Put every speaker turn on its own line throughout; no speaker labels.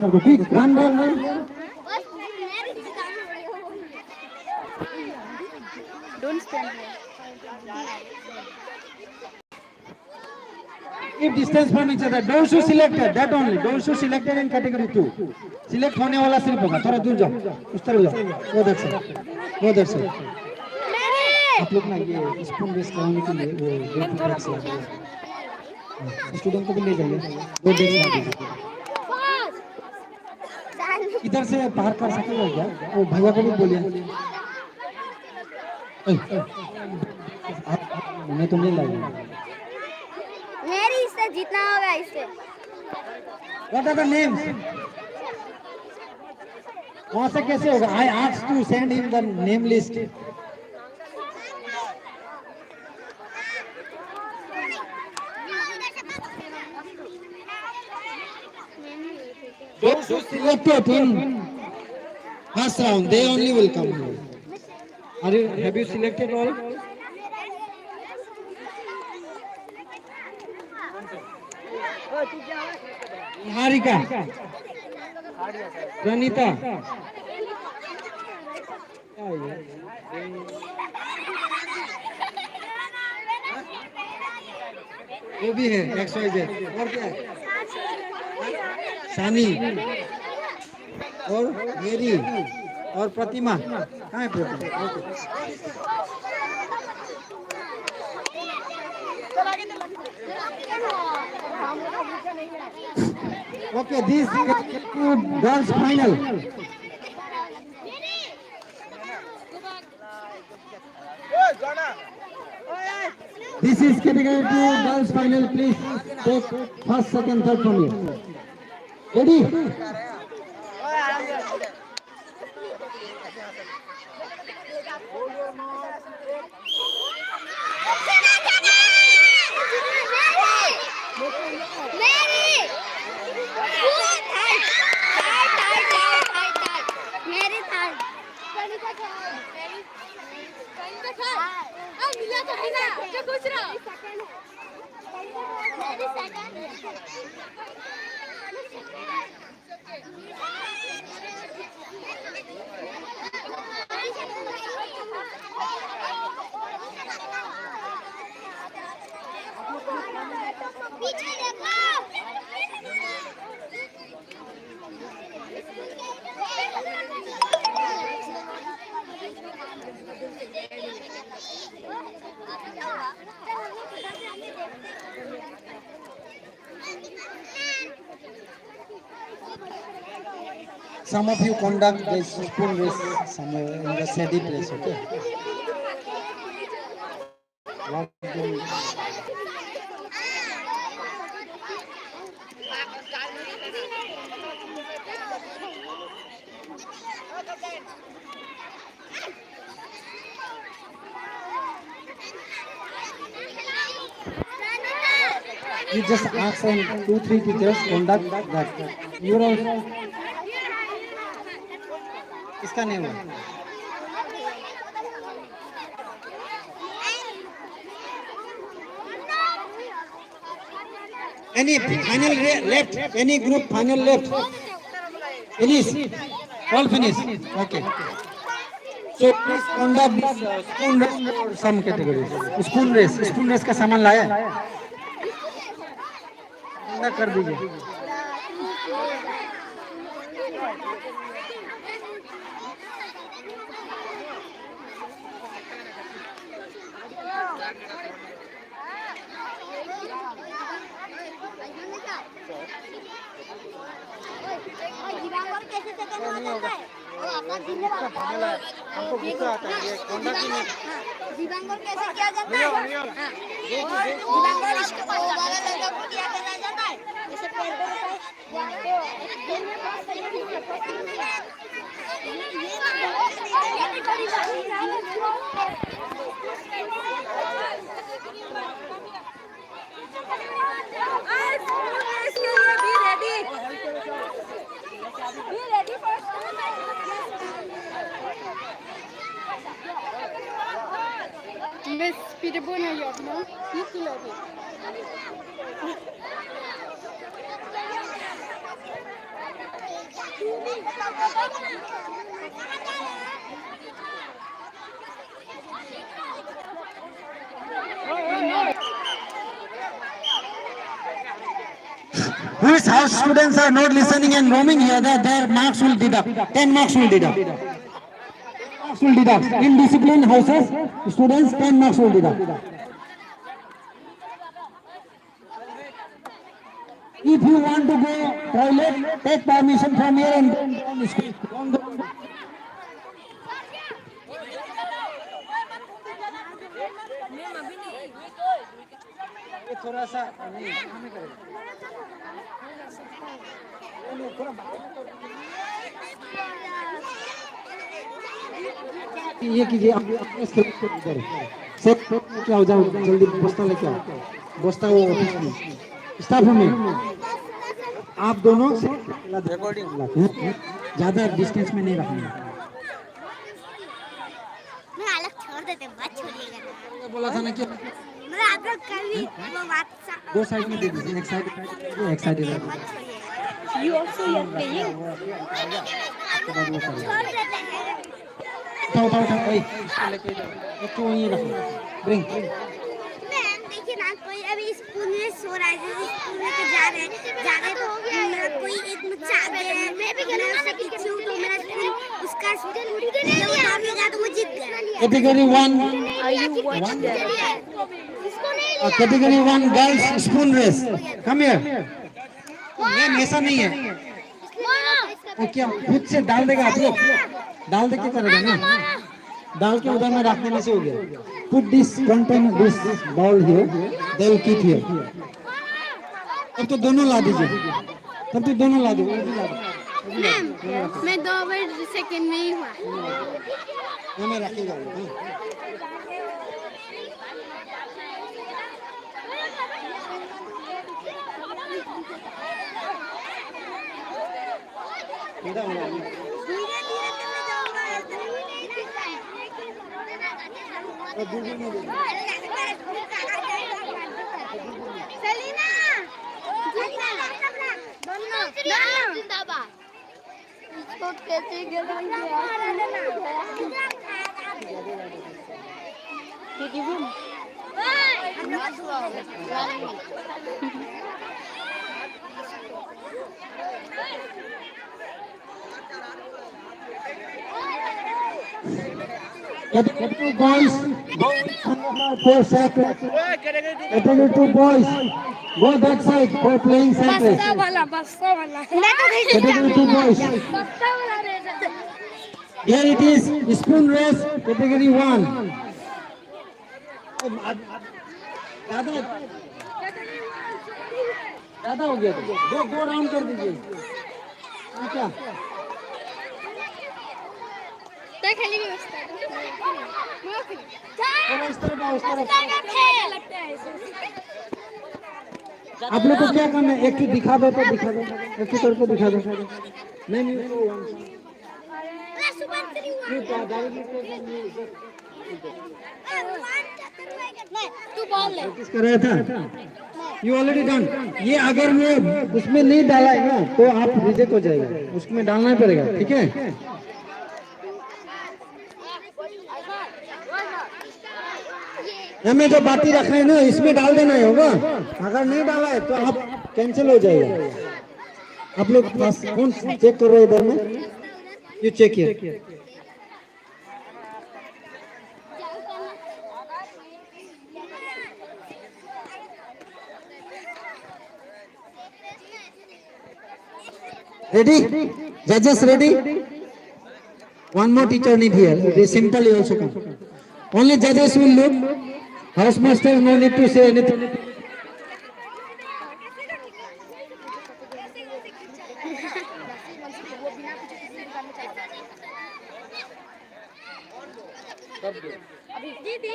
Quick, run.
Don't stand here.
Keep distance from each other. Don't shoot selected. That only. Don't shoot selected in category 2. Select होने वाला सिर्फ होगा. थोड़ा दूर जाओ. उस तरफ जाओ. Go that side. Go that side. आप लोग ना ये स्पून रेस कराने के लिए वो दो डेक्स लगे हैं. स्टूडेंट को भी ले जाइए. दो डेक्स लगे हैं. इधर से बाहर कर सकेगा क्या? वो भैया को भी बोलिए. मैं तो नहीं लाऊंगा.
मेरी इससे जीतना होगा इससे.
What are the names? वहाँ से कैसे होगा? I asked to send him the name list. Those who selected in first round, they only will come here. Have you selected all? Harika, Pranita. वो भी है XYZ. और क्या है? सानी और मेरी और प्रतिमा. कहाँ है प्रतिमा? Okay, this girls final. This is category 2 girls final. Please take first, second, third from here. Ready? Some of you conduct this spoon race somewhere in the steady place, okay? You just ask them 2-3 teachers conduct that. You also. इसका name है. Any final left? Any group final left? Finish. All finish. Okay. So please conduct this spoon race for some categories. Spoon race. Spoon race का सामान लाया? conduct कर दीजिए.
हमको गुस्सा आता है ये कोंडा की नहीं.
दिवांगों कैसे किया जाता है? दिवांगों इसको वाला लड़का को क्या करना जाता है? जैसे पेड़ पे Miss Peter Boner yok mu? Yok lagi.
Whose house students are not listening and roaming here, their marks will deduct. 10 marks will deduct. Marks will deduct. In disciplined houses, students 10 marks will deduct. If you want to go toilet, take permission from here and go to school. Don't go. ये थोड़ा सा नहीं हमें करेगा ये कीजिए आप अपने इधर सेट क्या हो जाओ जल्दी बस्ता लेके आओ बस्ता वो ऑफिस में स्टाफ रूम में आप दोनों ज्यादा डिस्टेंस में नहीं रखना
मैं अलग छोड़ देते बात छोड़िएगा
बोला था ना कि
मैं आप लोग कभी वो बात
दो साइड में दे दीजिए एक साइड इधर
you also you are paying छोड़ देते हैं
उठाओ ए इसको लेके जाओ एक तो वहीं रखो ब्रिंग
मैम देखिए ना कोई अभी स्कूल में सो रहा है स्कूल में तो जा रहे तो मेरा कोई एक मुझसे आगे है मैं भी गलत से पीछे हूं तो मेरा स्कूल उसका स्टूडेंट जब भागेगा तो वो जीत गया
category 1 category 1 girls spoon race come here ma'am ऐसा नहीं है वो क्या खुद से डाल देगा आप लोग डाल दे के करेगा ना डाल के उधर में रख देने से हो गया put this contain this ball here they will keep here तब तो दोनों ला दीजिए तब तो दोनों ला दो
मैम मैं 2 सेकंड में ही हुआ
मैं रखेगा बेटा
धीरे धीरे करने जाऊंगा सेलिना दोनों जिंदाबाद इसको कैसे गिराएंगे
Category 2 boys, go for sacred. Category 2 boys, go that side for playing sacred. Category 2 boys. Here it is, spoon race, category 1. ज़्यादा हो गया तो दो राउंड कर दीजिए क्या
खेली व्यवस्था
इस तरफ आप लोग को क्या करना है एक ही दिखा दो तो दिखा दो एक ही करके दिखा दो नहीं
तू बोल ले
किस कर रहा था यू ऑलरेडी डन ये अगर मैं उसमें नहीं डाला है ना तो आप रिजेक्ट हो जाएगा उसमें डालना ही पड़ेगा ठीक है हमें जो बाती रख रहे हैं ना इसमें डाल देना ही होगा अगर नहीं डाला है तो आप कैंसिल हो जाएगा आप लोग कौन चेक कर रहे हैं इधर में you check here ready judges ready one more teacher need here it is simple you also come only judges will look housemaster no need to say anything
दीदी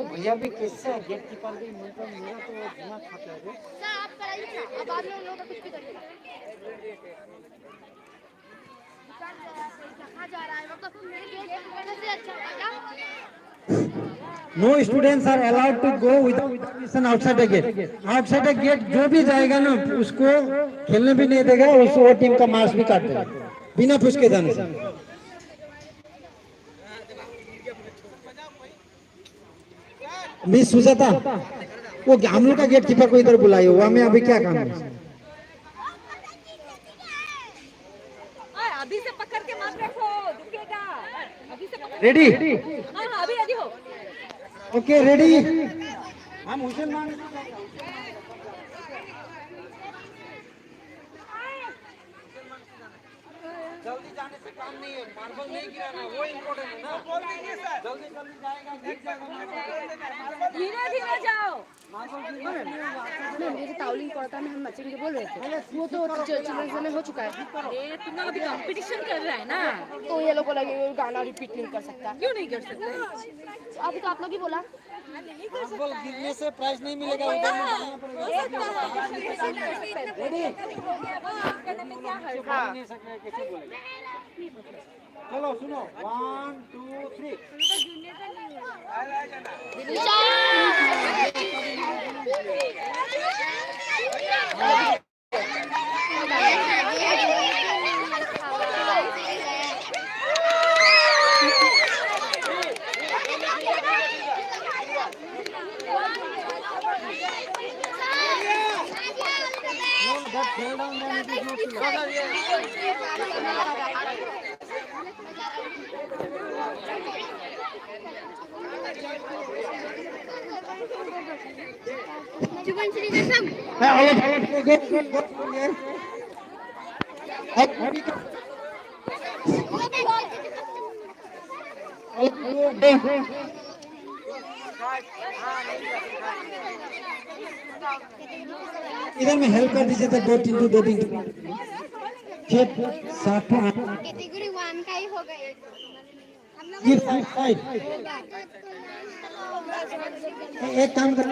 भैया भी किससे गेट कीपर भी मेरा तो दिमाग खाता है
सर आप कराइए ना अब बाद में लोग कुछ भी करिए कहाँ जा रहा है मतलब मेरे गेट पकड़ने से अच्छा होगा क्या
no students are allowed to go without permission outside the gate. Outside the gate जो भी जाएगा ना उसको खेलने भी नहीं देगा, उसको वो टीम का मार्क्स भी काट देगा बिना पूछ के जाने से। मिस सुजाता, वो हम लोग का गेट कीपर को इधर बुलाइए, वो हमें अभी क्या काम है?
अभी से पकड़ के मत रखो, दुखेगा। अभी से पकड़।
रेडी?
हाँ हाँ, अभी रेडी हो।
Okay ready. हम हुसैन मान
जल्दी जाने से काम नहीं है, मार्बल नहीं गिराना, वो इम्पोर्टेंट है ना। बोल दीजिए सर, जल्दी जल्दी जाएगा, गिर जाएगा।
धीरे धीरे जाओ।
मैम ये जो ताउलिंग पड़ता है हम बच्चे के लिए बोल रहे थे, वो तो चिल्ड्रंस डे में हो चुका है।
अरे तुम लोग अभी कंपटीशन कर रहा है ना,
तो ये लोग को लगे गाना रिपीट नहीं कर सकता।
क्यों नहीं कर सकते?
अभी तो आप लोग ही बोला।
मार्बल गिरने से प्राइज नहीं मिलेगा, उधर में जाना पड़ेगा।
हाँ।
नहीं सकते कैसे बोलेगा? चलो सुनो, 1 2 3।
इधर में हेल्प कर दीजिए तो 2 टीम 6 7 8
कैटेगरी 1 का ही हो गए।
गिव 5 एक काम कर